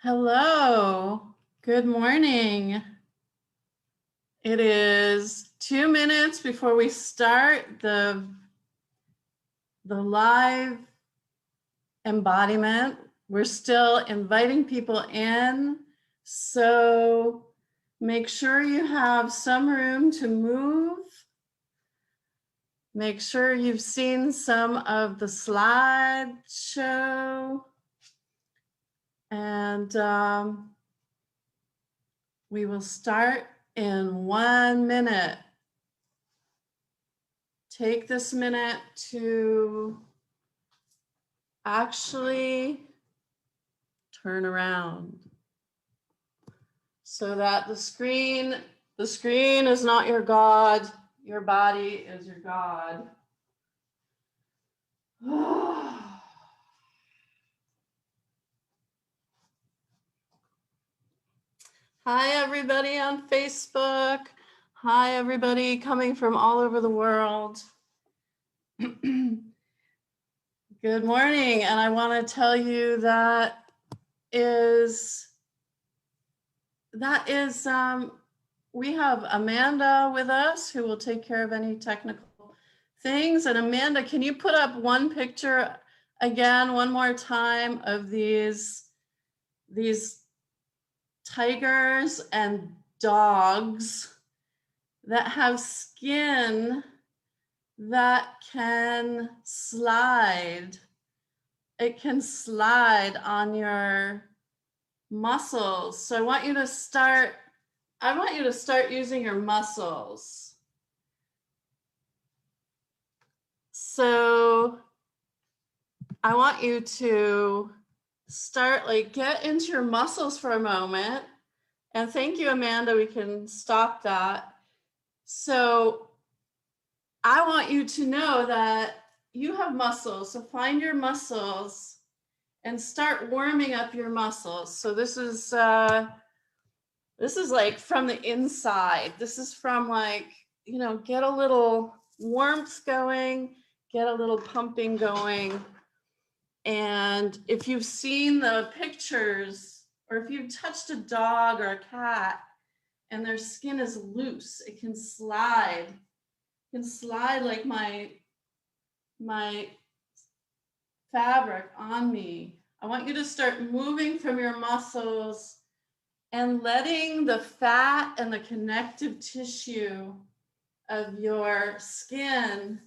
Hello, good morning. It is 2 minutes before we start the live embodiment. We're still inviting people in, so make sure you have some room to move. Make sure you've seen some of the slideshow. And we will start in 1 minute. Take this minute to actually turn around so that the screen is not your God, your body is your God. Hi, everybody on Facebook. Hi, everybody coming from all over the world. Good morning. And I want to tell you that we have Amanda with us who will take care of any technical things. And Amanda, can you put up one picture again, one more time of these tigers and dogs that have skin that can slide. It can slide on your muscles. So I want you to start using your muscles. So I want you to start, get into your muscles for a moment. And thank you, Amanda, we can stop that. So I want you to know that you have muscles. So find your muscles and start warming up your muscles. So this is like from the inside. This is from get a little warmth going, get a little pumping going. And if you've seen the pictures, or if you've touched a dog or a cat and their skin is loose, it can slide. It can slide like my fabric on me. I want you to start moving from your muscles and letting the fat and the connective tissue of your skin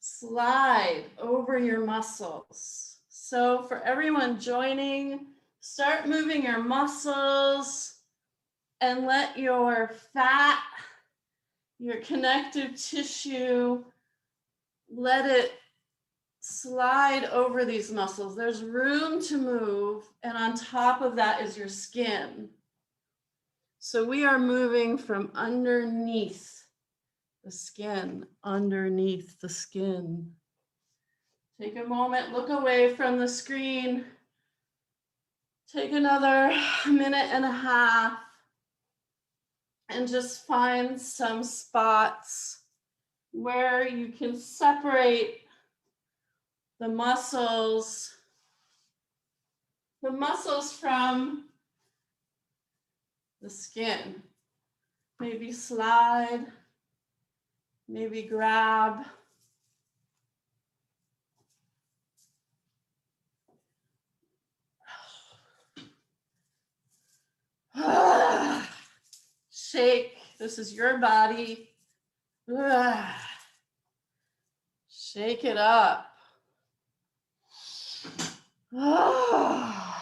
slide over your muscles. So for everyone joining, start moving your muscles and let your fat, your connective tissue, let it slide over these muscles. There's room to move, and on top of that is your skin. So we are moving from underneath the skin, underneath the skin. Take a moment, look away from the screen. Take another minute and a half and just find some spots where you can separate the muscles from the skin. Maybe slide, maybe grab. Shake, this is your body. Shake it up. How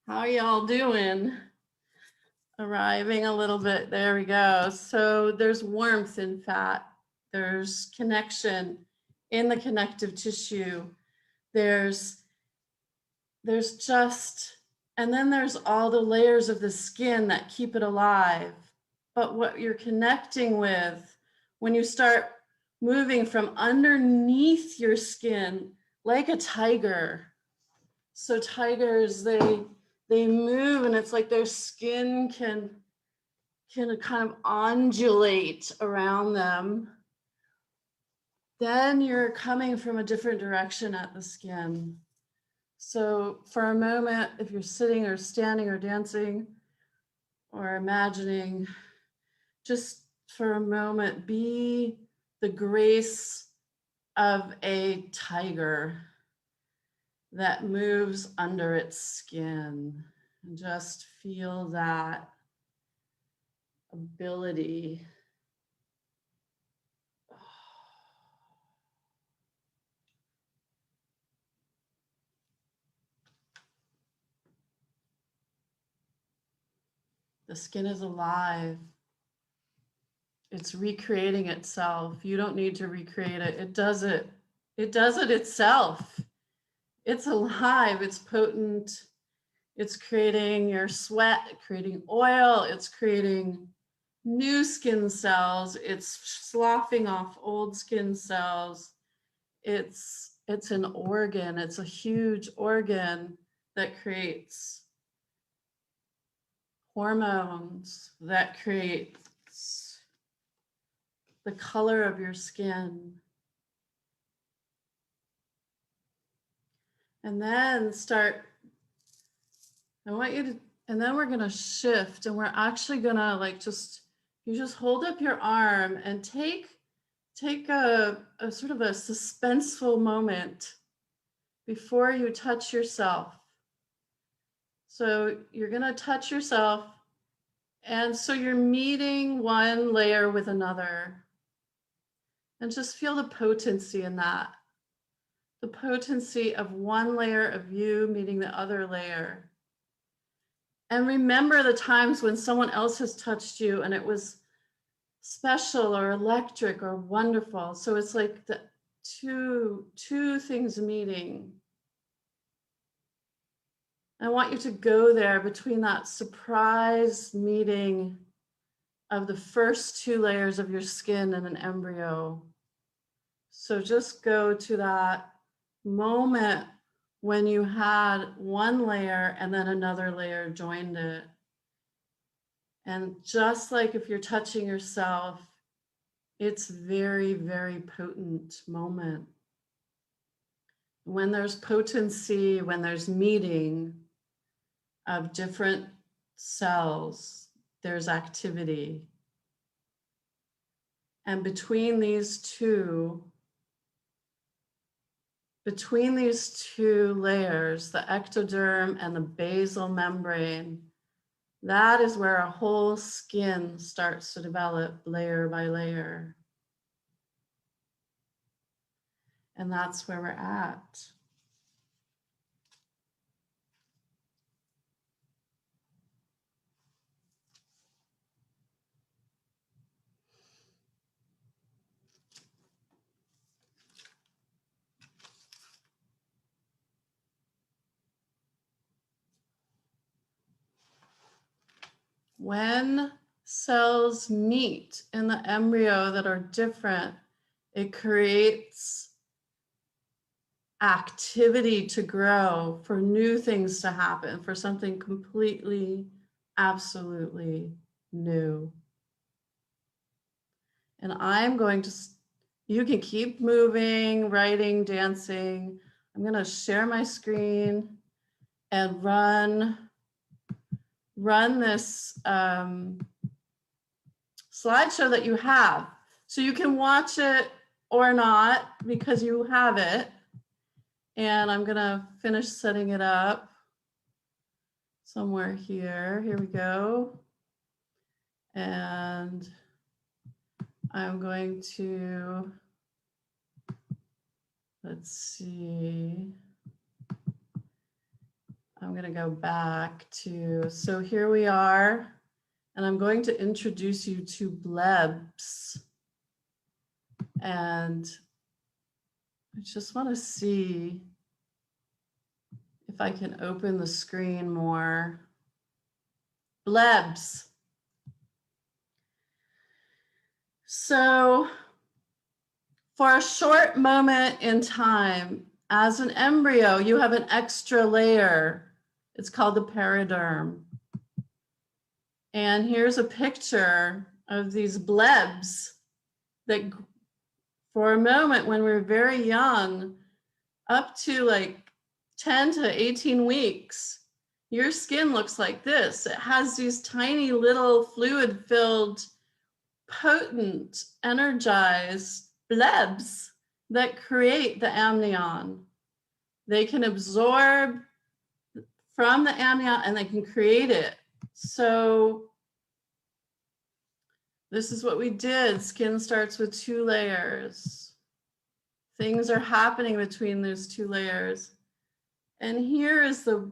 are y'all doing? Arriving a little bit, there we go. So there's warmth in fat. There's connection in the connective tissue. There's just, and then there's all the layers of the skin that keep it alive. But what you're connecting with when you start moving from underneath your skin, like a tiger. So tigers, they move, and it's like their skin can kind of undulate around them. Then you're coming from a different direction at the skin. So for a moment, if you're sitting or standing or dancing or imagining, just for a moment, be the grace of a tiger that moves under its skin. And just feel that ability. The skin is alive. It's recreating itself. You don't need to recreate it. It does it. It does it itself. It's alive. It's potent. It's creating your sweat, creating oil. It's creating new skin cells. It's sloughing off old skin cells. It's an organ. It's a huge organ that creates hormones, that creates the color of your skin. And then I want you to, and then we're gonna shift, and we're actually gonna like you just hold up your arm and take a sort of a suspenseful moment before you touch yourself. So you're gonna touch yourself, and so you're meeting one layer with another. And just feel the potency in that. The potency of one layer of you meeting the other layer. And remember the times when someone else has touched you and it was special or electric or wonderful. So it's like the two things meeting. I want you to go there between that surprise meeting of the first two layers of your skin in an embryo. So just go to that moment when you had one layer and then another layer joined it. And just like if you're touching yourself, it's very, very potent moment. When there's potency, when there's meeting of different cells, there's activity. And between these two layers, the ectoderm and the basal membrane, that is where a whole skin starts to develop layer by layer. And that's where we're at. When cells meet in the embryo that are different, it creates activity to grow, for new things to happen, for something completely, absolutely new. And I'm going to, you can keep moving, writing, dancing. I'm going to share my screen and run this slideshow that you have. So you can watch it or not because you have it. And I'm gonna finish setting it up somewhere here. Here we go. And I'm going to, let's see. I'm gonna go back to, so here we are. And I'm going to introduce you to Blebs. And I just want to see if I can open the screen more. Blebs. So for a short moment in time, as an embryo, you have an extra layer. It's called the periderm. And here's a picture of these blebs that for a moment when we're very young, up to like 10 to 18 weeks, your skin looks like this. It has these tiny little fluid-filled, potent, energized blebs that create the amnion. They can absorb from the amnion and they can create it. So this is what we did. Skin starts with 2 layers. Things are happening between those 2 layers. And here is the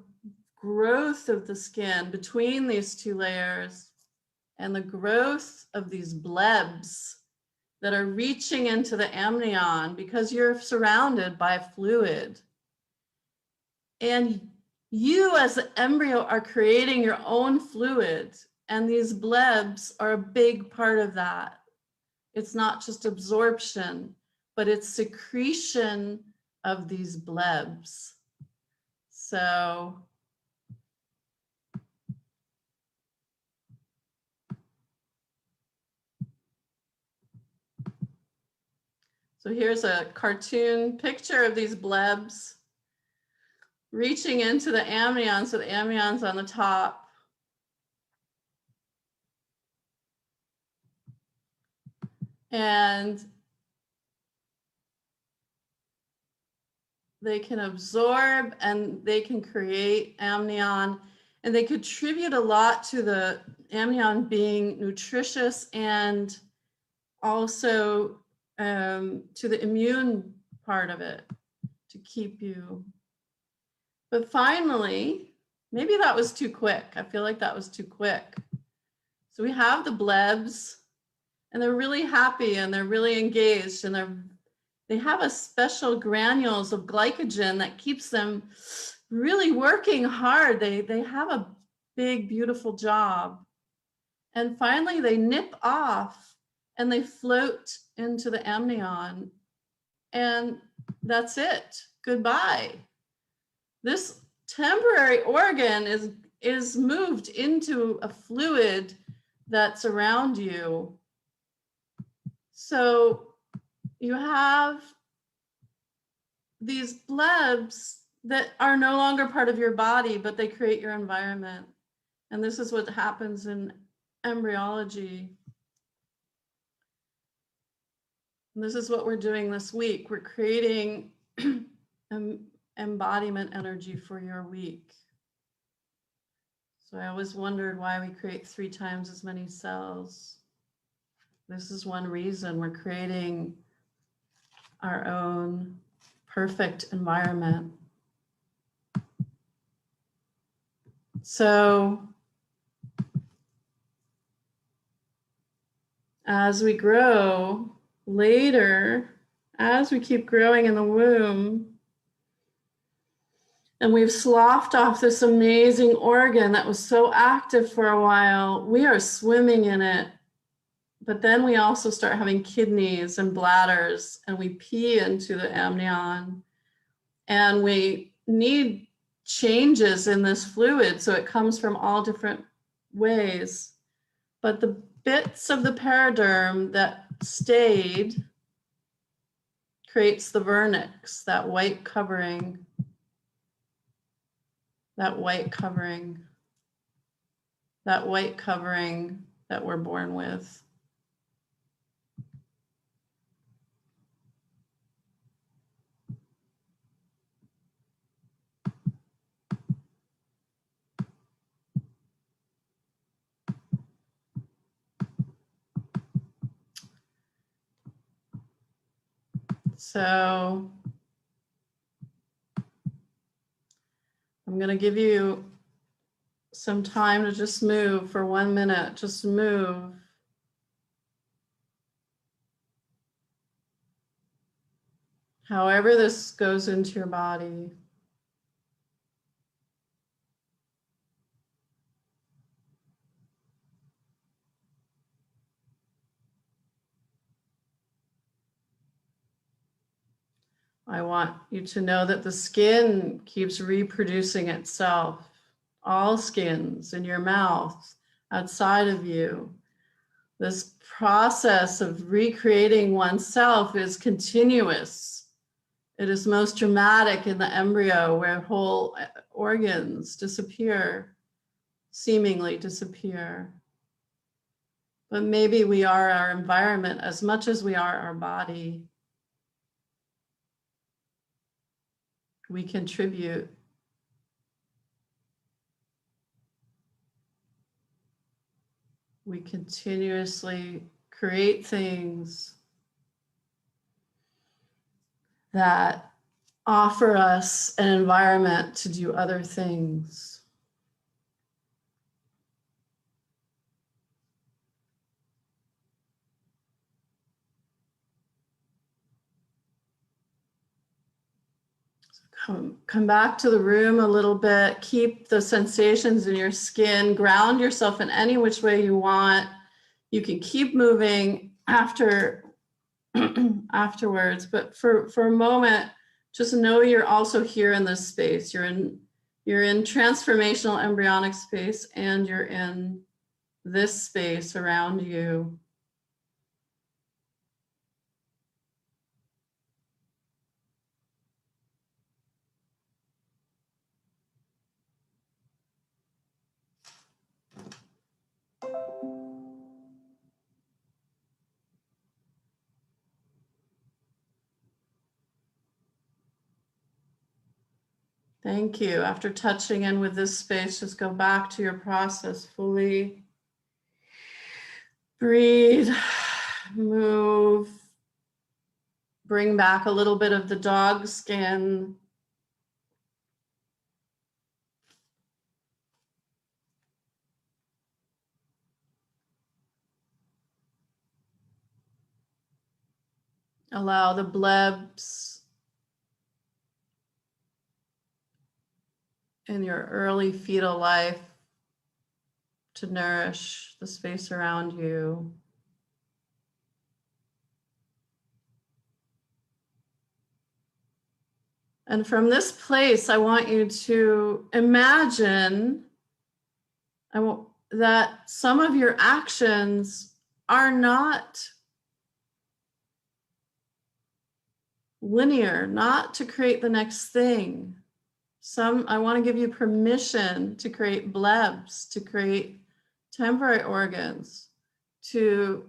growth of the skin between these 2 layers and the growth of these blebs that are reaching into the amnion because you're surrounded by fluid. And you as the embryo are creating your own fluid, and these blebs are a big part of that. It's not just absorption, but it's secretion of these blebs. So here's a cartoon picture of these blebs reaching into the amnion. So the amnion's on the top. And they can absorb and they can create amnion, and they contribute a lot to the amnion being nutritious and also to the immune part of it to keep you. But finally, maybe that was too quick. I feel like that was too quick. So we have the blebs, and they're really happy and they're really engaged, and they have a special granules of glycogen that keeps them really working hard. They have a big, beautiful job. And finally, they nip off and they float into the amnion. And that's it. Goodbye. This temporary organ is moved into a fluid that's around you. So you have these blebs that are no longer part of your body, but they create your environment. And this is what happens in embryology. And this is what we're doing this week. We're creating embodiment energy for your week. So I always wondered why we create 3 times as many cells. This is one reason. We're creating our own perfect environment. So as we grow later, as we keep growing in the womb, and we've sloughed off this amazing organ that was so active for a while, we are swimming in it. But then we also start having kidneys and bladders, and we pee into the amnion, and we need changes in this fluid. So it comes from all different ways. But the bits of the periderm that stayed creates the vernix, that white covering, that white covering that we're born with. So I'm going to give you some time to just move for 1 minute. Just move. However this goes into your body. I want you to know that the skin keeps reproducing itself. All skins in your mouth, outside of you. This process of recreating oneself is continuous. It is most dramatic in the embryo where whole organs disappear, seemingly disappear. But maybe we are our environment as much as we are our body. We contribute. We continuously create things that offer us an environment to do other things. Come back to the room a little bit. Keep the sensations in your skin. Ground yourself in any which way you want. You can keep moving afterwards, but for a moment, just know you're also here in this space. You're in transformational embryonic space, and you're in this space around you. Thank you. After touching in with this space, just go back to your process fully. Breathe, move, bring back a little bit of the dog skin. Allow the blebs in your early fetal life to nourish the space around you. And from this place, I want you to imagine that some of your actions are not linear, not to create the next thing. I want to give you permission to create blebs, to create temporary organs, to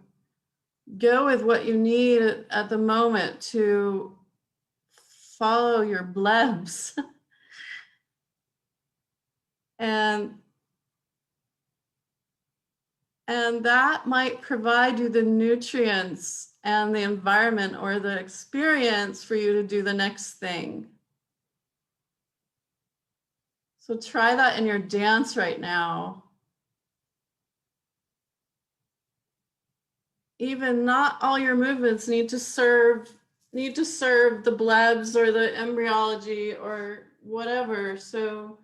go with what you need at the moment, to follow your blebs. and that might provide you the nutrients and the environment or the experience for you to do the next thing. So try that in your dance right now. Even not all your movements need to serve the blebs or the embryology or whatever. So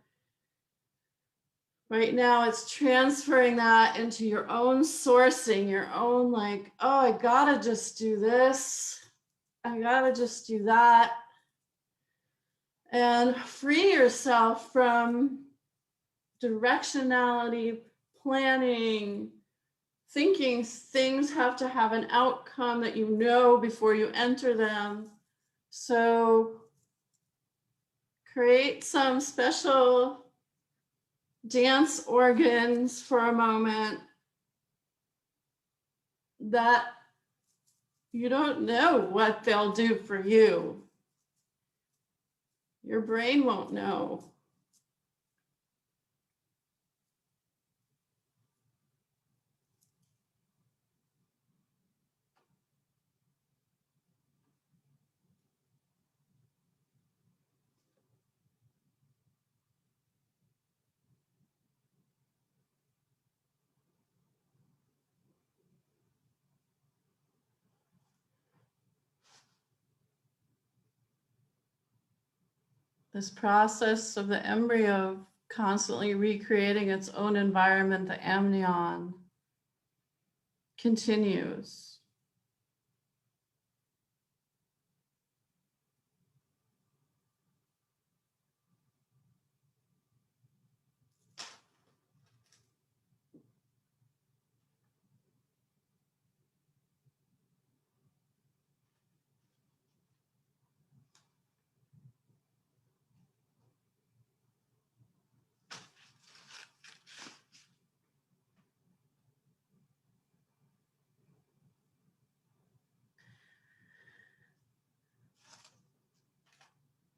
right now it's transferring that into your own sourcing, your own like, oh, I gotta just do this. I gotta just do that. And free yourself from directionality, planning, thinking things have to have an outcome that you know before you enter them. So create some special dance organs for a moment that you don't know what they'll do for you. Your brain won't know. This process of the embryo constantly recreating its own environment, the amnion, continues.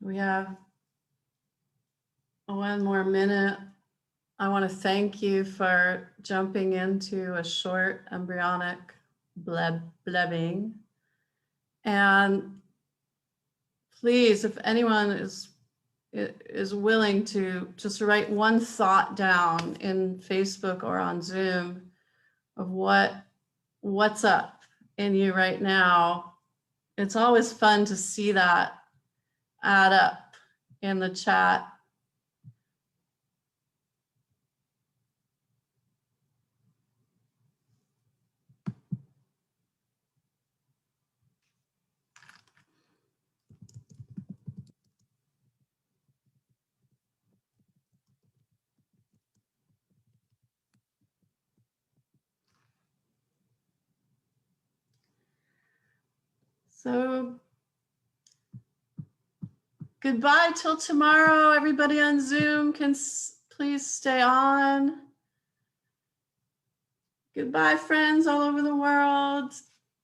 We have one more minute. I want to thank you for jumping into a short embryonic blebbing. And please, if anyone is willing to just write one thought down in Facebook or on Zoom of what's up in you right now. It's always fun to see that add up in the chat. So goodbye till tomorrow. Everybody on Zoom can please stay on. Goodbye, friends all over the world.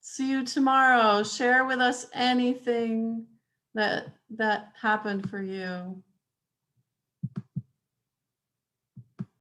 See you tomorrow. Share with us anything that happened for you.